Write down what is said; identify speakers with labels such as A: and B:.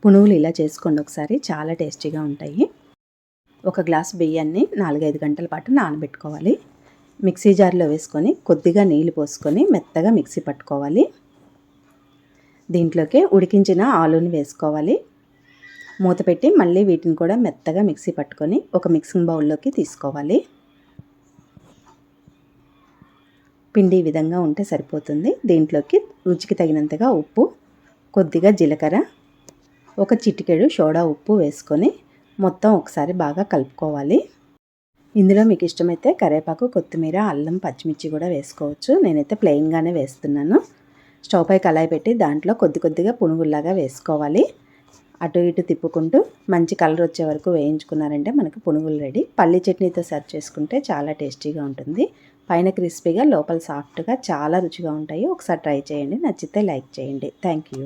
A: పునుగులు ఇలా చేసుకోండి ఒకసారి, చాలా టేస్టీగా ఉంటాయి. ఒక గ్లాస్ బియ్యాన్ని 4-5 గంటల పాటు నానబెట్టుకోవాలి. మిక్సీ జార్లో వేసుకొని కొద్దిగా నీళ్ళు పోసుకొని మెత్తగా మిక్సీ పట్టుకోవాలి. దీంట్లోకి ఉడికించిన ఆలూని వేసుకోవాలి. మూత పెట్టి మళ్ళీ వీటిని కూడా మెత్తగా మిక్సీ పట్టుకొని ఒక మిక్సింగ్ బౌల్లోకి తీసుకోవాలి. పిండి ఈ విధంగా ఉంటే సరిపోతుంది. దీంట్లోకి రుచికి తగినంతగా ఉప్పు, కొద్దిగా జీలకర్ర, ఒక చిటికెడు సోడా ఉప్పు వేసుకొని మొత్తం ఒకసారి బాగా కలుపుకోవాలి. ఇందులో మీకు ఇష్టమైతే కరివేపాకు, కొత్తిమీర, అల్లం, పచ్చిమిర్చి కూడా వేసుకోవచ్చు. నేనైతే ప్లెయిన్గానే వేస్తున్నాను. స్టవ్ పై కళాయి పెట్టి దాంట్లో కొద్దిగా పునుగుల్లాగా వేసుకోవాలి. అటు ఇటు తిప్పుకుంటూ మంచి కలర్ వచ్చే వరకు వేయించుకున్నారంటే మనకు పునుగులు రెడీ. పల్లి చట్నీతో సర్వ్ చేసుకుంటే చాలా టేస్టీగా ఉంటుంది. పైన క్రిస్పీగా, లోపల సాఫ్ట్గా చాలా రుచిగా ఉంటాయి. ఒకసారి ట్రై చేయండి. నచ్చితే లైక్ చేయండి. Thank you.